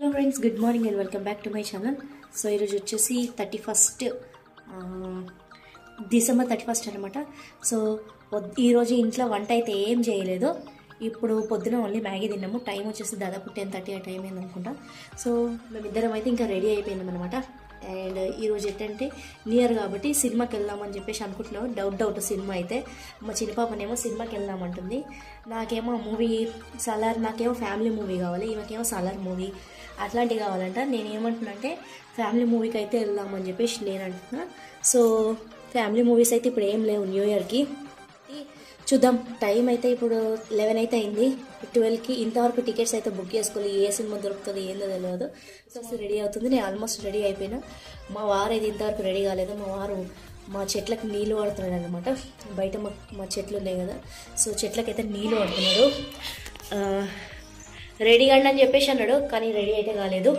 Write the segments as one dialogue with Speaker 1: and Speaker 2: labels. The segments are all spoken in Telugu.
Speaker 1: Hello friends, good morning and welcome back to my channel. So ఈరోజు వచ్చేసి 31st డిసెంబర్ 31st అనమాట. సో ఈరోజు ఇంట్లో వంట అయితే ఏం చేయలేదు. ఇప్పుడు పొద్దున ఓన్లీ మ్యాగీ తిన్నాము. టైం వచ్చేసి దాదాపు 10:30 ఆ టైం అయింది అనుకుంటా. సో మేమిద్దరం అయితే ఇంకా రెడీ అయిపోయినాం అనమాట. అండ్ ఈరోజు ఏంటంటే న్యూ ఇయర్ కాబట్టి సినిమాకి వెళ్దామని చెప్పేసి అనుకుంటున్నాము. డౌట్ సినిమా అయితే మా చిన్న పాపనేమో సినిమాకి వెళ్దామంటుంది. నాకేమో మూవీ సాలార్, నాకేమో ఫ్యామిలీ మూవీ కావాలి, ఈమెకేమో సాలార్ మూవీ అట్లాంటివి కావాలంట. నేను ఏమంటున్నా అంటే ఫ్యామిలీ మూవీకి అయితే వెళ్దామని చెప్పేసి నేను అంటున్నా. సో ఫ్యామిలీ మూవీస్ అయితే ఇప్పుడు ఏం లేవు న్యూ ఇయర్కి. చూద్దాం, టైం అయితే ఇప్పుడు 11 అయితే అయింది. 12కి ఇంతవరకు టికెట్స్ అయితే బుక్ చేసుకోవాలి. ఏ సినిమా దొరుకుతుంది ఏందో తెలియదు. సో రెడీ అవుతుంది. నేను ఆల్మోస్ట్ రెడీ అయిపోయినా. మా వారు అయితే ఇంతవరకు రెడీ కాలేదు. మా వారు మా చెట్లకు నీళ్ళు పడుతున్నాడు అనమాట. బయట మా చెట్లు ఉన్నాయి కదా, సో చెట్లకైతే నీళ్ళు పడుతున్నాడు. రెడీ కండి అని చెప్పేసి అన్నాడు, కానీ రెడీ అయితే కాలేదు.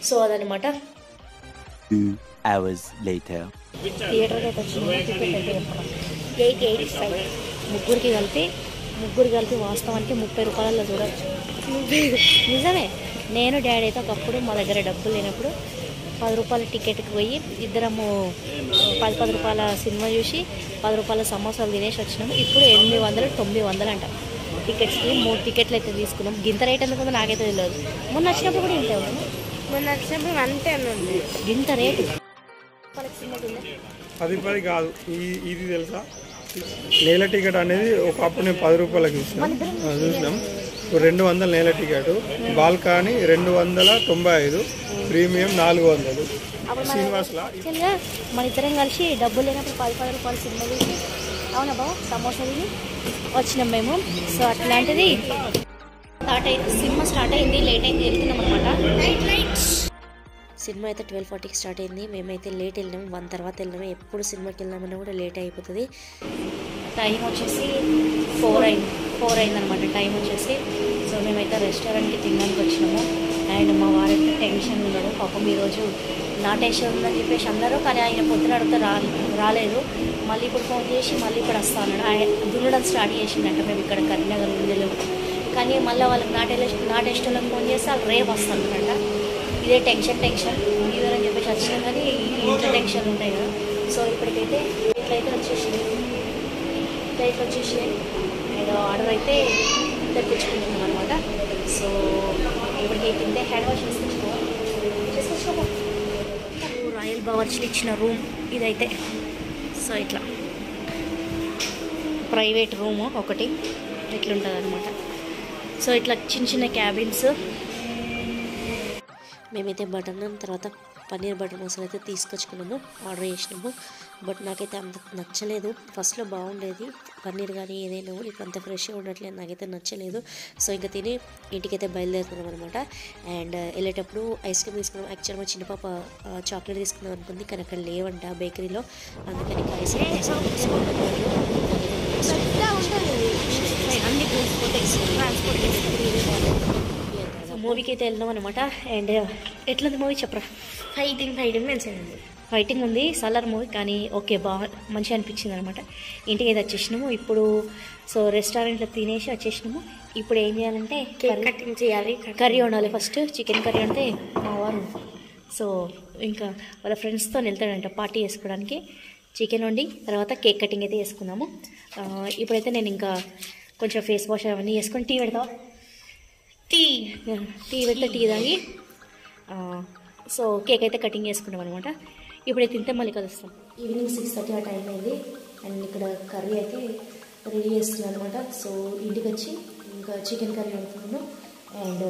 Speaker 1: సో అదనమాట.
Speaker 2: 2 hours later.
Speaker 1: థియేటర్కి అయితే వచ్చింది. టికెట్ అయితే 885. ముగ్గురు కలిపి వాస్తవానికి 30 రూపాయలలో చూడవచ్చు. నిజమే. నేను డాడీ అయితే ఒకప్పుడు మా దగ్గర డబ్బులు లేనప్పుడు 10 రూపాయల టికెట్కి పోయి ఇద్దరము 10 రూపాయల సినిమా చూసి 10 రూపాయల సమోసాలు తినేసి వచ్చినాము. ఇప్పుడు 800, 900 అంట టికెట్స్కి. 3 టికెట్లు అయితే తీసుకున్నాం. గింత రేట్ ఎందుకుందో నాకైతే తెలియదు. మొన్న వచ్చినప్పుడు కూడా ఇంతే ఉన్నాము.
Speaker 3: మొన్న వచ్చినప్పుడు అంతే ఉంది.
Speaker 1: గింత రేటు
Speaker 4: 10 కాదు. ఇది తెలుసా, నేల టికెట్ అనేది ఒకప్పుడు నేను 10 రూపాయలకి చూసినాం. ఇప్పుడు 200 నేల టికెట్, బాల్కనీ 295, ప్రీమియం 400. శ్రీనివాస్లా
Speaker 1: యాక్చువల్గా మన ఇద్దరం కలిసి డబ్బులు లేనప్పుడు 10 రూపాయల సినిమా చూసి అవునా బాబు సమోసా తిని వచ్చినాం మేము. సో అట్లాంటిది సినిమా స్టార్ట్ అయింది. లేట్ అయింది, వెళ్తున్నాం అనమాట. సినిమా అయితే 12:40కి స్టార్ట్ అయింది. మేమైతే లేట్ వెళ్ళినాము. 1 తర్వాత వెళ్ళినాము. ఎప్పుడు సినిమాకి వెళ్ళామన్నా కూడా లేట్ అయిపోతుంది. టైం వచ్చేసి 4 అయిందనమాట టైం వచ్చేసి. సో మేమైతే రెస్టారెంట్కి తినడానికి వచ్చినాము. అండ్ మా వారైతే టెన్షన్ ఉన్నాడు పాపం. ఈరోజు నాటేశ్వరం ఉందని చెప్పేసి అన్నారు, కానీ ఆయన పొద్దున అడిగితే రాలేదు. మళ్ళీ ఇప్పుడు ఫోన్ చేసి మళ్ళీ ఇప్పుడు వస్తా అన్నాడు. ఆయన దున్నడం స్టార్ట్ చేసిందంట. మేము ఇక్కడ కరీంనగర్ ఉండలేము, కానీ మళ్ళీ వాళ్ళకి నాటేశ్వరం ఫోన్ చేస్తే వాళ్ళు రేపు వస్తానంట. ఇదే టెన్షన్ ఇదని చెప్పేసి వచ్చినాం, కానీ ఇంట్లో టెన్షన్ ఉంటాయి కదా. సో ఇప్పటికైతే ఫ్లైట్ వచ్చేసింది. అండ్ ఆర్డర్ అయితే తెప్పించుకుంటున్నాం అనమాట. సో ఇప్పటికైతే ఇంతే హ్యాండ్ వాష్ చేసుకొచ్చుకోమో రాయల్ బావర్చ్లు ఇచ్చిన రూమ్ ఇదైతే. సో ఇట్లా ప్రైవేట్ రూము ఒకటి ఇట్లుంటుంది అనమాట. సో ఇట్లా చిన్న క్యాబిన్స్. మేమైతే బటర్ నాన్ తర్వాత పన్నీర్ బటర్ మసాలా అయితే తీసుకొచ్చుకున్నాము, ఆర్డర్ చేసినాము. బట్ నాకైతే అంత నచ్చలేదు. ఫస్ట్లో బాగుండేది పన్నీర్ కానీ ఏదైనా కూడా, ఇప్పుడు అంత ఫ్రెష్గా ఉండట్లేదు, నాకైతే నచ్చలేదు. సో ఇంకా తిని ఇంటికైతే బయలుదేరుతున్నాం అనమాట. అండ్ వెళ్ళేటప్పుడు ఐస్ క్రీమ్ తీసుకున్నాం. యాక్చువల్గా చిన్న పాప చాక్లెట్ తీసుకుందాం అనుకుంది, కానీ అక్కడ లేవంట బేకరీలో. అందుకని ఐస్ క్రీమ్ మూవీకి అయితే వెళ్దాం అనమాట. అండ్ ఎట్లుంది మూవీ చెప్పరా? ఫైటింగ్ ఉంది సాలార్ మూవీ, కానీ ఓకే మంచిగా అనిపించింది అనమాట. ఇంటికి అయితే వచ్చేసినాము ఇప్పుడు. సో రెస్టారెంట్లో తినేసి వచ్చేసినాము. ఇప్పుడు ఏం చేయాలంటే
Speaker 3: కటింగ్ చేయాలి,
Speaker 1: కర్రీ వండాలి. ఫస్ట్ చికెన్ కర్రీ అంటే మా వారు సో ఇంకా వాళ్ళ ఫ్రెండ్స్తో వెళ్తాడంట పార్టీ చేసుకోవడానికి. చికెన్ వండి తర్వాత కేక్ కటింగ్ అయితే చేసుకున్నాము. ఇప్పుడైతే నేను ఇంకా కొంచెం ఫేస్ వాష్ అవన్నీ చేసుకొని టీ పెడతా. టీ పెడితే టీ తాగి సో కేక్ అయితే కటింగ్ చేసుకున్నాం అనమాట. ఇప్పుడైతే తింటే మళ్ళీ కలుస్తాం. ఈవినింగ్ 6:30 ఆ టైం అయింది. అండ్ ఇక్కడ కర్రీ అయితే రెడీ చేస్తున్నాను అనమాట. సో ఇంటికి వచ్చి ఇంకా చికెన్ కర్రీ వండుతున్నాను. అండ్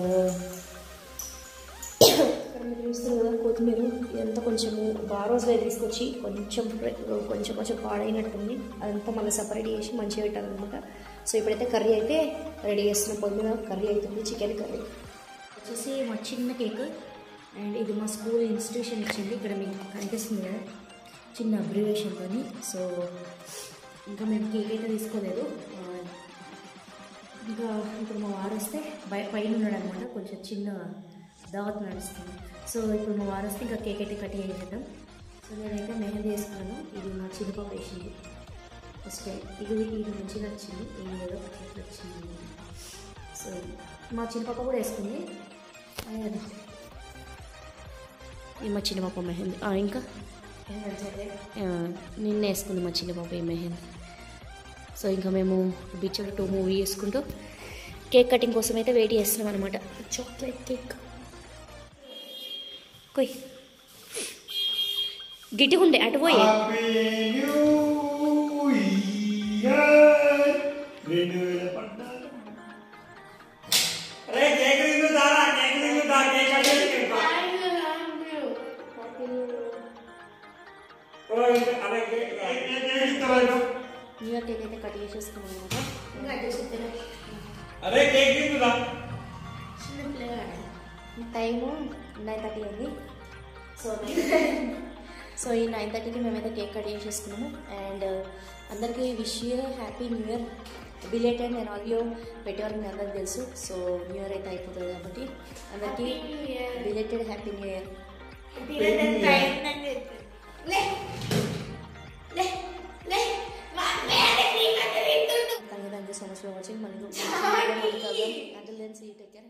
Speaker 1: ఇక్కడ మీరు చూస్తారు కదా కొత్తిమీర ఇదంతా కొంచెము రోజులో తీసుకొచ్చి కొంచెం పాడైనట్టుంది. అదంతా మళ్ళీ సపరేట్ చేసి మంచిగా పెట్టాలన్నమాట. సో ఇప్పుడైతే కర్రీ అయితే రెడీ చేస్తున్నాం. పొద్దు మీద కర్రీ అవుతుంది. చికెన్ కర్రీ వచ్చేసి మా చిన్న కేక్. అండ్ ఇది మా స్కూల్ ఇన్స్టిట్యూషన్ ఇచ్చింది. ఇక్కడ మీకు కనిపిస్తుంది కదా చిన్న అబ్రివేషన్తో. సో ఇంకా మేము కేక్ అయితే తీసుకోలేదు. ఇంకా ఇప్పుడు మా వారు వస్తే పైన ఉన్నాడు అనమాట. కొంచెం చిన్న దావత్ నడుస్తుంది. సో ఇప్పుడు మా వారు వస్తే ఇంకా కేక్ అయితే కటింగ్ చేసేద్దాం. సో నేనైతే మెహందీ వేసుకున్నాను. ఇది మా చిన్నపాప వేసింది ఫస్ట్ టైం. ఇది మంచిగా నచ్చింది, ఏం లేదో వచ్చింది. సో మా చిన్నపాప కూడా వేసుకుంది. అదే కదా ఈ మా చిన్న పాప మెహందీ ఇంకా నిన్న వేసుకుంది మా చిన్న పాప ఈ మెహందీ. సో ఇంకా మేము బీచ్ 2 మూవీ వేసుకుంటూ కేక్ కటింగ్ కోసం అయితే వెయిట్ చేస్తున్నాం అనమాట. చాక్లెట్ కేక్ కొయ్ గిట్టుకుండే అటు పోయి న్యూ ఇయర్ కేక్ అయితే కట్ చేసేసుకున్నాం అనమాట. టైము 9:30 అయింది. సో ఈ 9:30కి మేమైతే కేక్ కట్ చేసేసుకున్నాము. అండ్ అందరికీ wish happy new year belated. నేను ఆడియో పెట్టేవాళ్ళకి మీ అందరికి తెలుసు. సో న్యూ ఇయర్ అయితే అయిపోతుంది కాబట్టి అందరికీ belated happy new year. Thank you so much for watching. Until then, see you. Take care.